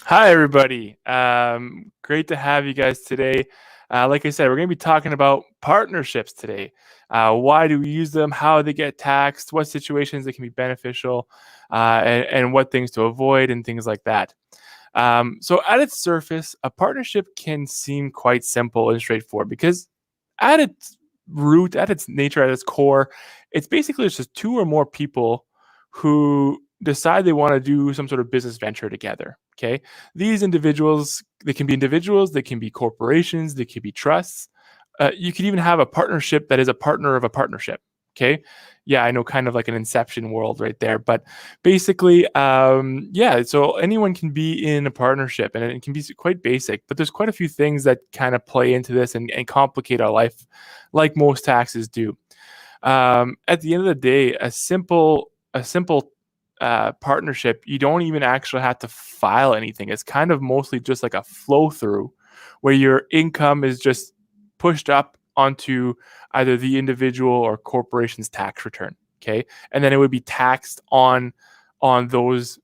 Hi, everybody. Great to have you guys today. Like I said, we're going to be talking about partnerships today. Why do we use them? How they get taxed? What situations they can be beneficial? And what things to avoid and things like that. So, at its surface, a partnership can seem quite simple and straightforward because, at its root, at its nature, at its core, it's basically just two or more people who decide they want to do some sort of business venture together. Okay. These individuals, they can be corporations, they can be trusts. You could even have a partnership that is a partner of a partnership. Okay. Yeah, I know, kind of like an inception world right there. But basically, yeah, so anyone can be in a partnership and it can be quite basic, but there's quite a few things that kind of play into this and complicate our life like most taxes do. At the end of the day, a simple partnership, you don't even actually have to file anything. It's kind of mostly just like a flow through where your income is just pushed up onto either the individual or corporation's tax return. Okay. And then it would be taxed on those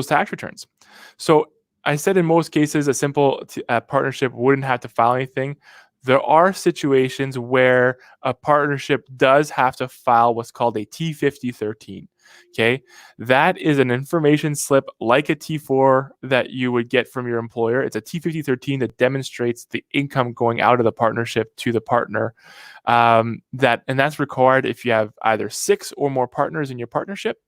tax returns. So I said in most cases, a simple partnership wouldn't have to file anything. There are situations where a partnership does have to file what's called a T5013. Okay. That is an information slip like a T4 that you would get from your employer. It's a T5013 that demonstrates the income going out of the partnership to the partner. That's required if you have either 6 or more partners in your partnership,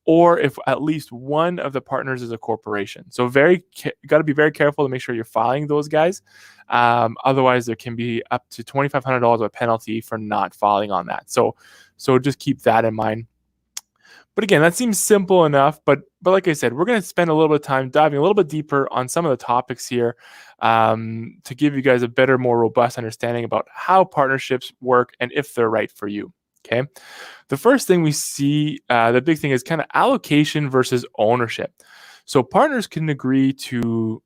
or if at least one of the partners is a corporation. So got to be very careful to make sure you're filing those guys. Otherwise, there can be up to $2,500 of a penalty for not filing on that. So just keep that in mind. But again, that seems simple enough. But like I said, we're going to spend a little bit of time diving a little bit deeper on some of the topics here, to give you guys a better, more robust understanding about how partnerships work and if they're right for you. Okay. The first thing we see, the big thing is kind of allocation versus ownership. So partners can agree to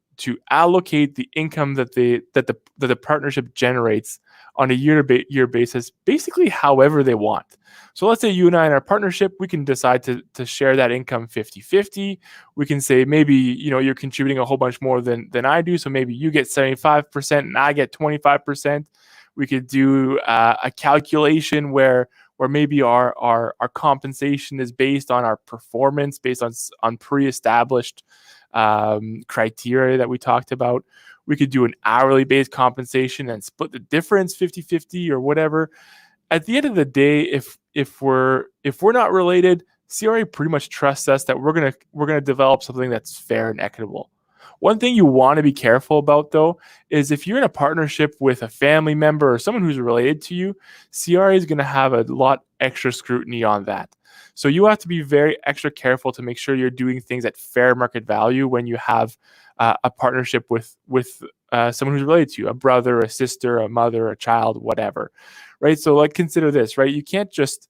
allocate the income that the partnership generates on a year basis, basically however they want. So let's say you and I in our partnership, we can decide to share that income 50-50. We can say maybe, you're contributing a whole bunch more than I do. So maybe you get 75% and I get 25%. We could do a calculation where maybe our compensation is based on our performance, based on pre-established criteria that we talked about. We could do an hourly based compensation and split the difference 50-50 or whatever. At the end of the day, if we're not related, CRA pretty much trusts us that we're gonna develop something that's fair and equitable. One thing you want to be careful about, though, is if you're in a partnership with a family member or someone who's related to you, CRA is going to have a lot extra scrutiny on that. So you have to be very extra careful to make sure you're doing things at fair market value when you have a partnership with someone who's related to you, a brother, a sister, a mother, a child, whatever, right? So like consider this, right? You can't just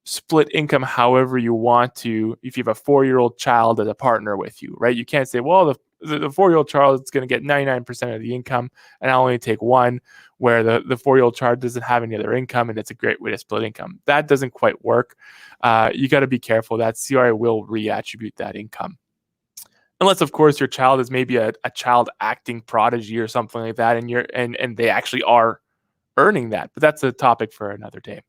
split income however you want to if you have a 4-year-old child as a partner with you, right? You can't say, well, the 4-year-old child is going to get 99% of the income and I'll only take one, where the 4-year-old child doesn't have any other income and it's a great way to split income. That doesn't quite work. You got to be careful that CRA will reattribute that income. Unless, of course, your child is maybe a child acting prodigy or something like that, and they actually are earning that. But that's a topic for another day.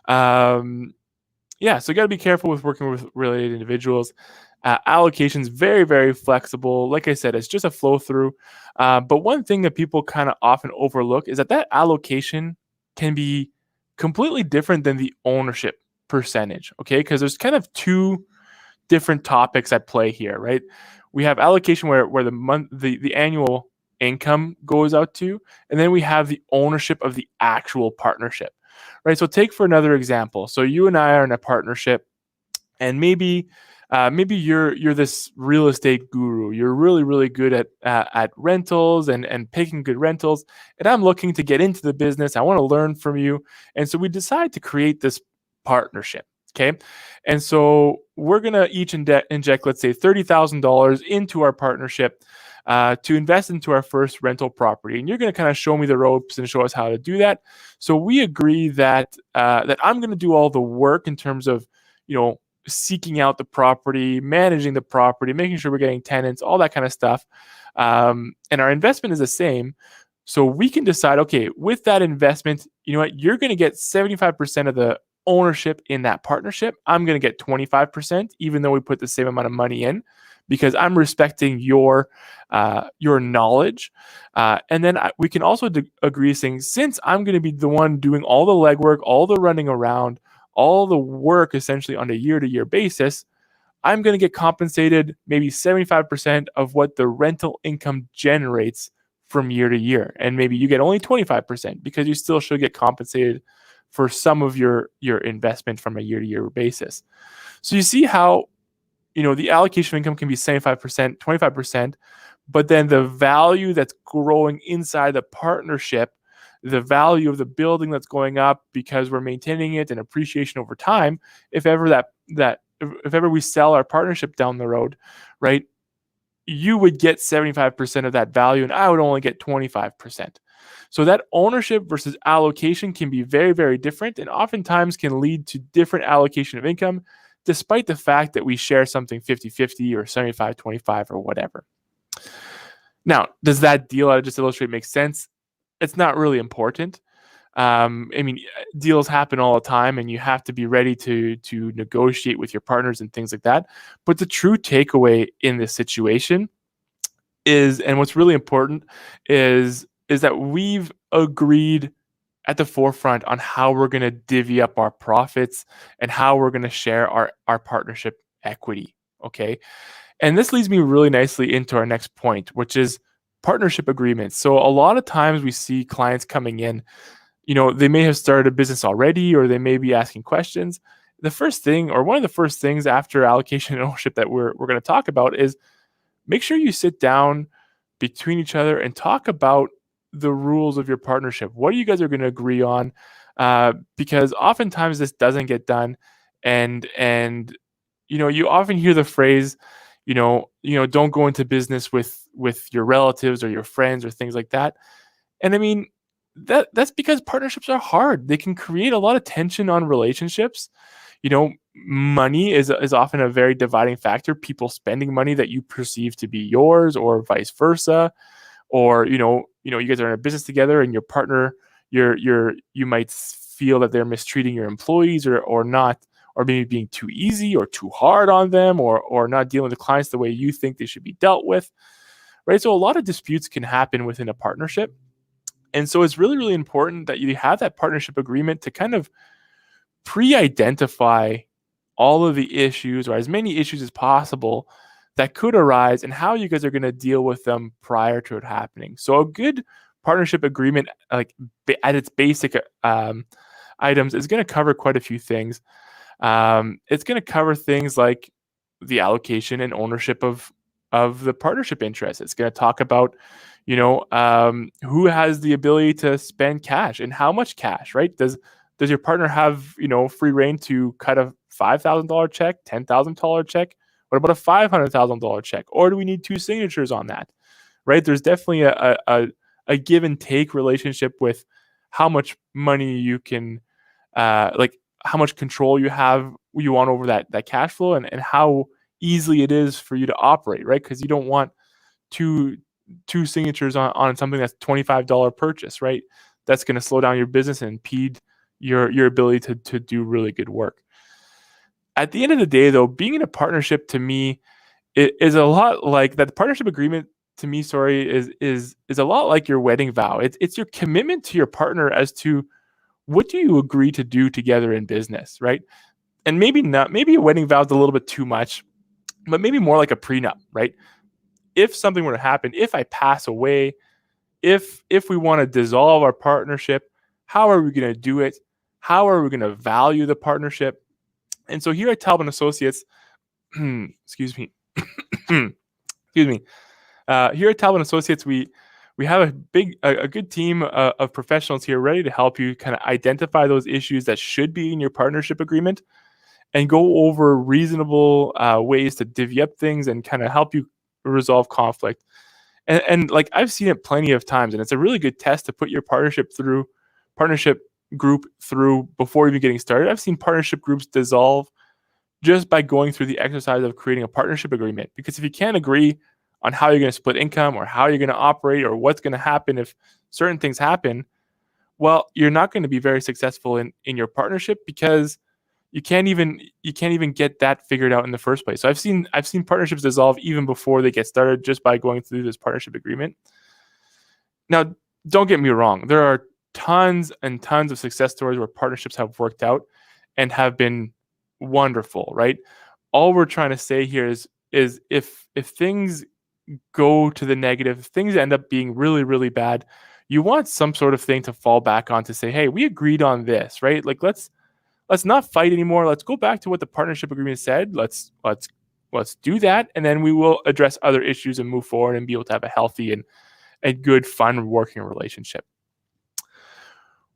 Yeah, so you got to be careful with working with related individuals. Allocation's very, very flexible. Like I said, it's just a flow through. But one thing that people kind of often overlook is that allocation can be completely different than the ownership percentage. Okay, because there's kind of two different topics at play here, right? We have allocation where the annual income goes out to, and then we have the ownership of the actual partnership, right? So take for another example. So you and I are in a partnership, and maybe you're this real estate guru. You're really, really good at rentals and picking good rentals, and I'm looking to get into the business. I want to learn from you, and so we decide to create this partnership. Okay. And so we're going to each inject, let's say, $30,000 into our partnership to invest into our first rental property. And you're going to kind of show me the ropes and show us how to do that. So we agree that I'm going to do all the work in terms of, seeking out the property, managing the property, making sure we're getting tenants, all that kind of stuff. And our investment is the same. So we can decide, okay, with that investment, you know what, you're going to get 75% of the ownership in that partnership. I'm going to get 25%, even though we put the same amount of money in, because I'm respecting your knowledge. And then we can also agree saying, since I'm going to be the one doing all the legwork, all the running around, all the work essentially on a year-to-year basis, I'm going to get compensated maybe 75% of what the rental income generates from year to year. And maybe you get only 25% because you still should get compensated for some of your investment from a year-to-year basis. So you see how, you know, the allocation of income can be 75%, 25%, but then the value that's growing inside the partnership, the value of the building that's going up because we're maintaining it and appreciation over time, if ever if ever we sell our partnership down the road, right, you would get 75% of that value and I would only get 25%. So that ownership versus allocation can be very, very different and oftentimes can lead to different allocation of income, despite the fact that we share something 50-50 or 75-25 or whatever. Now, does that deal I just illustrate make sense? It's not really important. I mean, deals happen all the time and you have to be ready to negotiate with your partners and things like that. But the true takeaway in this situation is, and what's really important is that we've agreed at the forefront on how we're going to divvy up our profits and how we're going to share our partnership equity. Okay. And this leads me really nicely into our next point, which is partnership agreements. So a lot of times we see clients coming in, you know, they may have started a business already, or they may be asking questions. The first thing, or one of the first things after allocation and ownership that we're going to talk about is make sure you sit down between each other and talk about the rules of your partnership. What you guys are going to agree on, because oftentimes this doesn't get done, and you know, you often hear the phrase, you know, don't go into business with your relatives or your friends or things like that. And I mean, that's because partnerships are hard. They can create a lot of tension on relationships. You know, money is often a very dividing factor. People spending money that you perceive to be yours, or vice versa. Or you guys are in a business together, and your partner, you might feel that they're mistreating your employees, or not, or maybe being too easy or too hard on them, or not dealing with the clients the way you think they should be dealt with, right? So a lot of disputes can happen within a partnership. And so it's really, really important that you have that partnership agreement to kind of pre-identify all of the issues, or as many issues as possible, that could arise and how you guys are going to deal with them prior to it happening. So a good partnership agreement, like at its basic items, is going to cover quite a few things. It's going to cover things like the allocation and ownership of the partnership interest. It's going to talk about, who has the ability to spend cash and how much cash, right? Does your partner have, free reign to cut a $5,000 check, $10,000 check? What about a $500,000 check? Or do we need two signatures on that, right? There's definitely a give and take relationship with how much money you can, how much control you want over that cash flow, and how easily it is for you to operate, right? Because you don't want two signatures on something that's $25 purchase, right? That's going to slow down your business and impede your ability to do really good work. At the end of the day, though, being in a partnership to me is a lot like that. The partnership agreement to me, is a lot like your wedding vow. It's your commitment to your partner as to what do you agree to do together in business, right? And maybe a wedding vow is a little bit too much, but maybe more like a prenup, right? If something were to happen, if I pass away, if we want to dissolve our partnership, how are we going to do it? How are we going to value the partnership? And so here at Talbot Associates, excuse me, here at Talbot Associates, we have a good team of professionals here ready to help you kind of identify those issues that should be in your partnership agreement, and go over reasonable ways to divvy up things and kind of help you resolve conflict. And like I've seen it plenty of times, and it's a really good test to put your partnership group through before even getting started. I've seen partnership groups dissolve just by going through the exercise of creating a partnership agreement. Because if you can't agree on how you're going to split income or how you're going to operate or what's going to happen if certain things happen, well, you're not going to be very successful in your partnership, because you can't even get that figured out in the first place. So I've seen partnerships dissolve even before they get started, just by going through this partnership agreement. Now, don't get me wrong, there are tons and tons of success stories where partnerships have worked out and have been wonderful, right? All we're trying to say here is if things go to the negative, if things end up being really, really bad, you want some sort of thing to fall back on to say, hey, we agreed on this, right? Like, let's not fight anymore. Let's go back to what the partnership agreement said. Let's do that, and then we will address other issues and move forward and be able to have a healthy and a good, fun working relationship.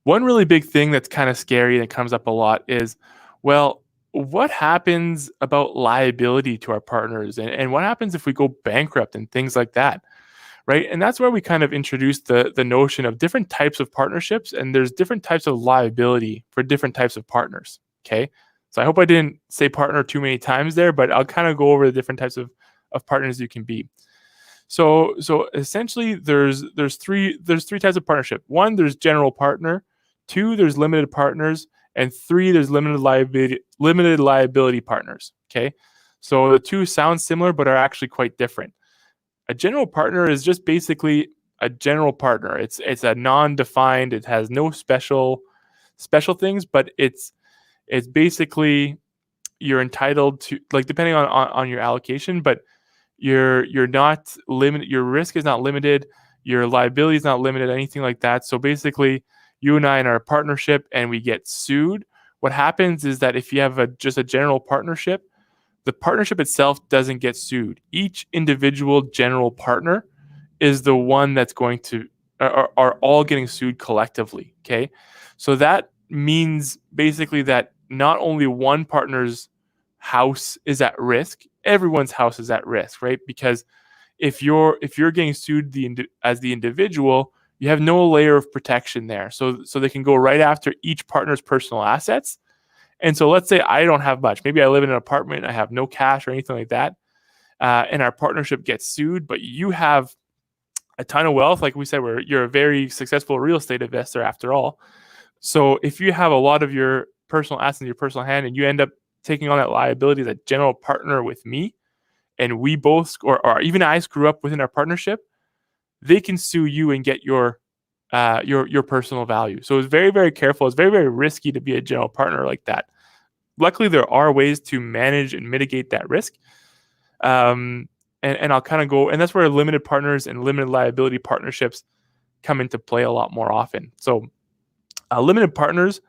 One really big thing that's kind of scary and comes up a lot is, well, what happens about liability to our partners, and what happens if we go bankrupt and things like that, right? And that's where we kind of introduced the notion of different types of partnerships, and there's different types of liability for different types of partners, okay? So I hope I didn't say partner too many times there, but I'll kind of go over the different types of partners you can be. So essentially there's three types of partnership. One, there's general partner. Two, there's limited partners. And three, there's limited liability partners, okay? So the two sound similar, but are actually quite different. A general partner is just basically a general partner. It's a non-defined, it has no special things, but it's basically, you're entitled to, like, depending on your allocation, but you're not limited, your risk is not limited, your liability is not limited, anything like that. So basically, you and I in our partnership and we get sued, what happens is that if you have just a general partnership, the partnership itself doesn't get sued. Each individual general partner is the one that's going to are all getting sued collectively, okay? So that means basically that not only one partner's house is at risk, everyone's house is at risk, right? Because if you're getting sued as the individual, you have no layer of protection there. So they can go right after each partner's personal assets. And so let's say I don't have much. Maybe I live in an apartment, I have no cash or anything like that, and our partnership gets sued, but you have a ton of wealth. Like we said, you're a very successful real estate investor after all. So if you have a lot of your personal assets in your personal hand and you end up taking on that liability as a general partner with me, and we both, or even I screw up within our partnership, they can sue you and get your personal value. So it's very, very careful. It's very, very risky to be a general partner like that. Luckily, there are ways to manage and mitigate that risk. And I'll kind of go, and that's where limited partners and limited liability partnerships come into play a lot more often. So limited partners,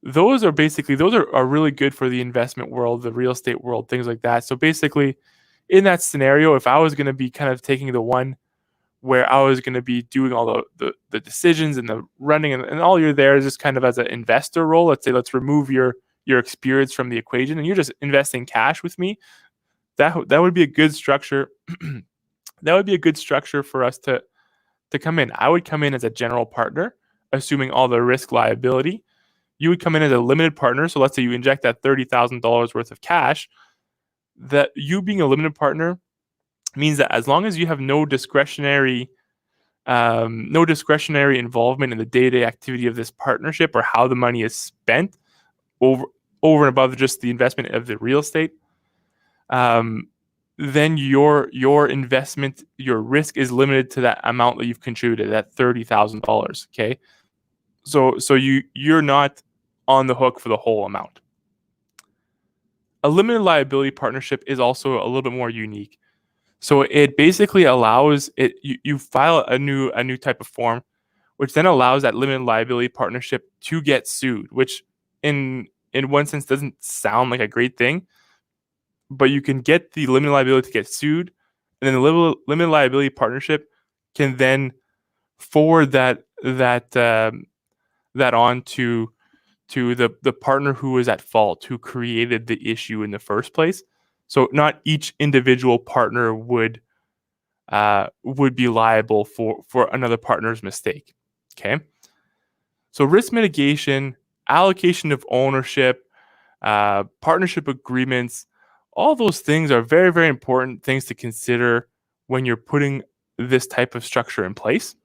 those are really good for the investment world, the real estate world, things like that. So basically, in that scenario, if I was going to be kind of taking the one where I was going to be doing all the decisions and the running, and all you're there is just kind of as an investor role. Let's say, let's remove your experience from the equation, and you're just investing cash with me. That would be a good structure. That would be a good structure for us to come in. I would come in as a general partner, assuming all the risk liability. You would come in as a limited partner. So let's say you inject that $30,000 worth of cash. That you being a limited partner means that as long as you have no discretionary involvement in the day-to-day activity of this partnership or how the money is spent over and above just the investment of the real estate, then your investment, your risk is limited to that amount that you've contributed, that $30,000. Okay, so you're not on the hook for the whole amount. A limited liability partnership is also a little bit more unique. So it basically allows it. You file a new type of form, which then allows that limited liability partnership to get sued, which in one sense doesn't sound like a great thing, but you can get the limited liability to get sued, and then the limited liability partnership can then forward that on to the partner who is at fault, who created the issue in the first place. So not each individual partner would be liable for another partner's mistake. Okay. So risk mitigation, allocation of ownership, partnership agreements. All those things are very, very important things to consider when you're putting this type of structure in place.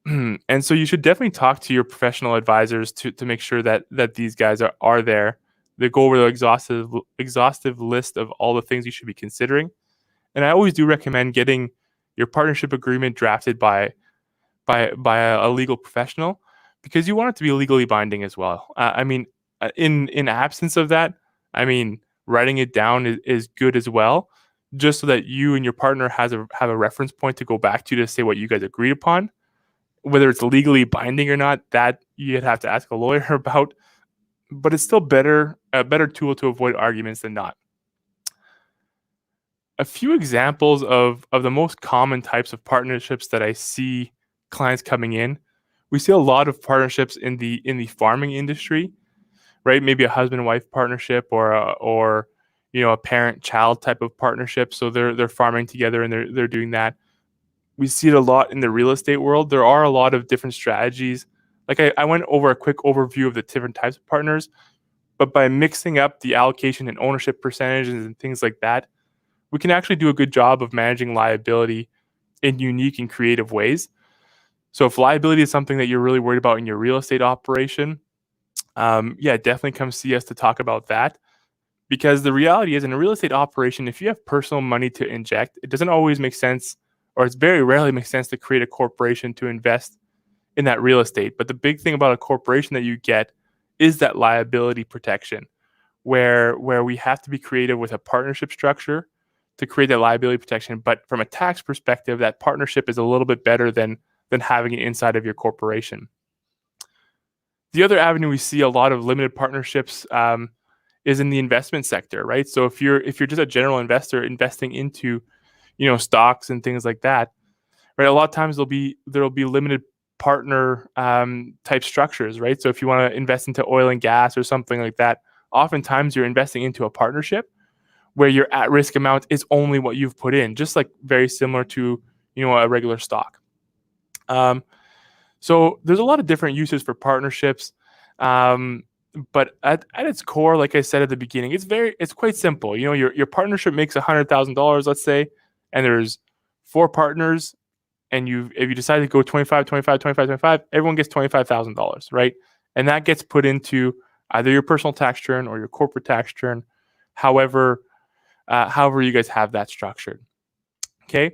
And so you should definitely talk to your professional advisors to make sure that these guys are there. They go over the exhaustive list of all the things you should be considering. And I always do recommend getting your partnership agreement drafted by a legal professional, because you want it to be legally binding as well. In absence of that, writing it down is good as well, just so that you and your partner have a reference point to go back to say what you guys agreed upon. Whether it's legally binding or not, that you'd have to ask a lawyer about, but it's still a better tool to avoid arguments than not. A few examples of the most common types of partnerships that I see clients coming in. We see a lot of partnerships in the farming industry, right? Maybe a husband-wife partnership or a parent-child type of partnership. So they're farming together and they're doing that. We see it a lot in the real estate world. There are a lot of different strategies. Like I went over a quick overview of the different types of partners, but by mixing up the allocation and ownership percentages and things like that, we can actually do a good job of managing liability in unique and creative ways. So if liability is something that you're really worried about in your real estate operation, definitely come see us to talk about that. Because the reality is, in a real estate operation, if you have personal money to inject, it doesn't always make sense, or it's very rarely makes sense to create a corporation to invest in that real estate. But the big thing about a corporation that you get is that liability protection, where we have to be creative with a partnership structure to create that liability protection. But from a tax perspective, that partnership is a little bit better than having it inside of your corporation. The other avenue we see a lot of limited partnerships is in the investment sector, right? So if you're just a general investor investing into stocks and things like that, right? A lot of times there'll be limited partner type structures, right? So if you want to invest into oil and gas or something like that, oftentimes you're investing into a partnership where your at-risk amount is only what you've put in, just like very similar to a regular stock. So there's a lot of different uses for partnerships, but at its core, like I said at the beginning, it's quite simple. Your partnership makes $100,000, let's say, and there's 4 partners, and if you decide to go 25, 25, 25, 25, everyone gets $25,000, right? And that gets put into either your personal tax return or your corporate tax return, however you guys have that structured. Okay.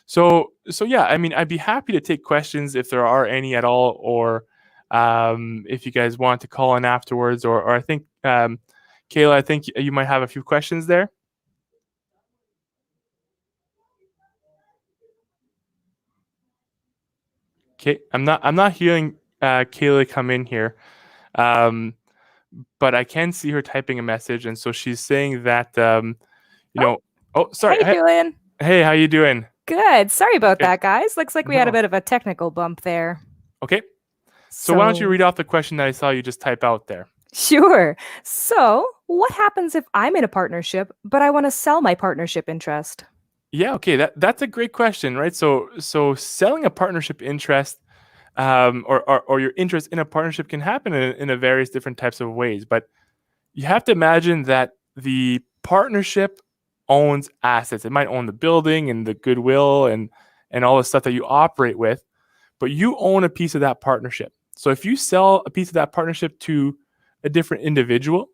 So yeah, I'd be happy to take questions if there are any at all, or if you guys want to call in afterwards, or I think, Kayla, I think you might have a few questions there. Okay, I'm not hearing Kayla come in here, but I can see her typing a message, and so she's saying that Oh, sorry. Hey, Julian. Hey, how you doing? Good. Sorry about Good. that, guys. Looks like we had a No. bit of a technical bump there. Okay. So why don't you read off the question that I saw you just type out there? Sure. So, what happens if I'm in a partnership, but I want to sell my partnership interest? Yeah, okay, that's a great question, right? So selling a partnership interest, or your interest in a partnership can happen in a various different types of ways. But you have to imagine that the partnership owns assets. It might own the building and the goodwill and all the stuff that you operate with, but you own a piece of that partnership. So if you sell a piece of that partnership to a different individual,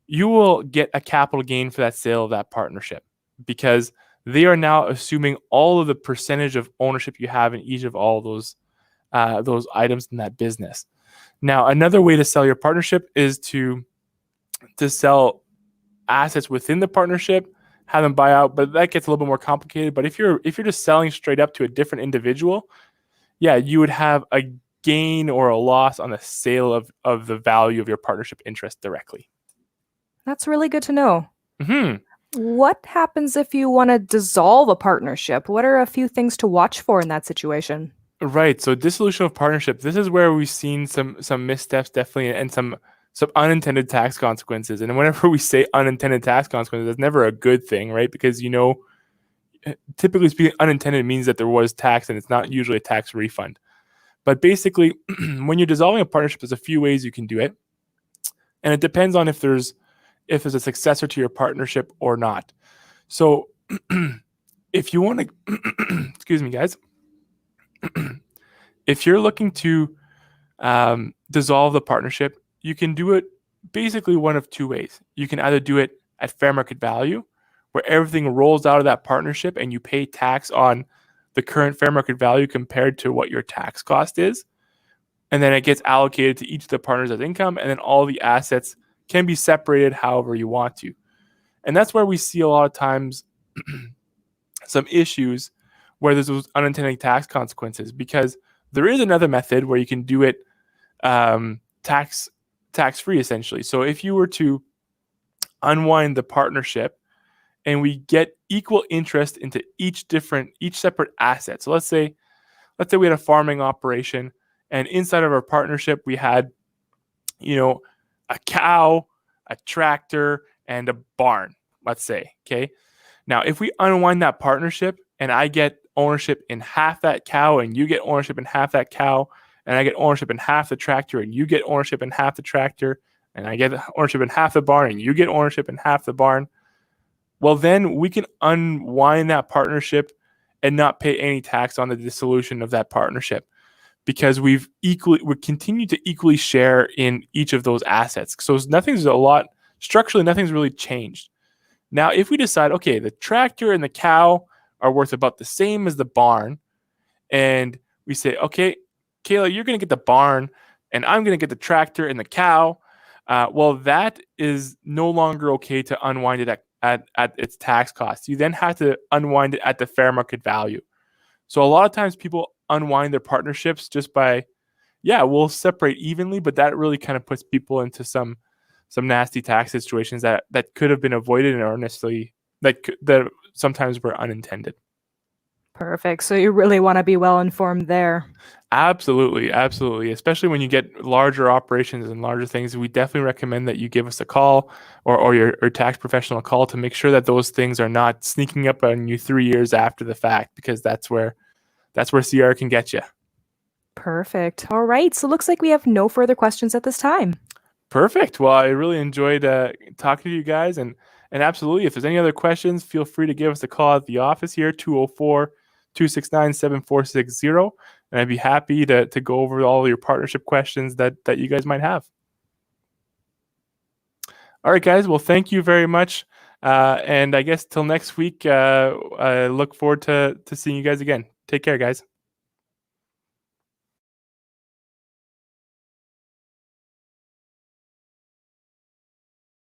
you will get a capital gain for that sale of that partnership, because they are now assuming all of the percentage of ownership you have in each of all those items in that business. Now, another way to sell your partnership is to sell assets within the partnership, have them buy out, but that gets a little bit more complicated. But if you're just selling straight up to a different individual, yeah, you would have a gain or a loss on the sale of the value of your partnership interest directly. That's really good to know. Mm-hmm. What happens if you want to dissolve a partnership? What are a few things to watch for in that situation? Right. So dissolution of partnership, this is where we've seen some missteps, definitely, and some unintended tax consequences. And whenever we say unintended tax consequences, that's never a good thing, right? Because, typically speaking, unintended means that there was tax, and it's not usually a tax refund. But basically, when you're dissolving a partnership, there's a few ways you can do it. And it depends on if there's a successor to your partnership or not. So if you want to, excuse me, guys, if you're looking to dissolve the partnership, you can do it basically one of two ways. You can either do it at fair market value, where everything rolls out of that partnership and you pay tax on the current fair market value compared to what your tax cost is. And then it gets allocated to each of the partners as income, and then all the assets can be separated however you want to. And that's where we see a lot of times some issues where there's those unintended tax consequences, because there is another method where you can do it tax free, essentially. So if you were to unwind the partnership and we get equal interest into each separate asset. So let's say we had a farming operation, and inside of our partnership we had, a cow, a tractor, and a barn, let's say. Okay. Now, if we unwind that partnership and I get ownership in half that cow and you get ownership in half that cow, and I get ownership in half the tractor and you get ownership in half the tractor, and I get ownership in half the barn and you get ownership in half the barn, well, then we can unwind that partnership and not pay any tax on the dissolution of that partnership, because we continue to equally share in each of those assets. So structurally, nothing's really changed. Now, if we decide, okay, the tractor and the cow are worth about the same as the barn, and we say, okay, Kayla, you're going to get the barn and I'm going to get the tractor and the cow, well, that is no longer okay to unwind it at its tax cost. You then have to unwind it at the fair market value. So a lot of times people unwind their partnerships just by, we'll separate evenly, but that really kind of puts people into some nasty tax situations that could have been avoided, or honestly, that sometimes were unintended. Perfect. So you really want to be well informed there. Absolutely. Especially when you get larger operations and larger things, we definitely recommend that you give us a call or your tax professional a call to make sure that those things are not sneaking up on you 3 years after the fact, because that's where CR can get you. Perfect. All right. So it looks like we have no further questions at this time. Perfect. Well, I really enjoyed talking to you guys, and absolutely, if there's any other questions, feel free to give us a call at the office here, 204-269-7460, and I'd be happy to go over all your partnership questions that you guys might have. All right, guys. Well, thank you very much, and I guess till next week, I look forward to seeing you guys again. Take care, guys.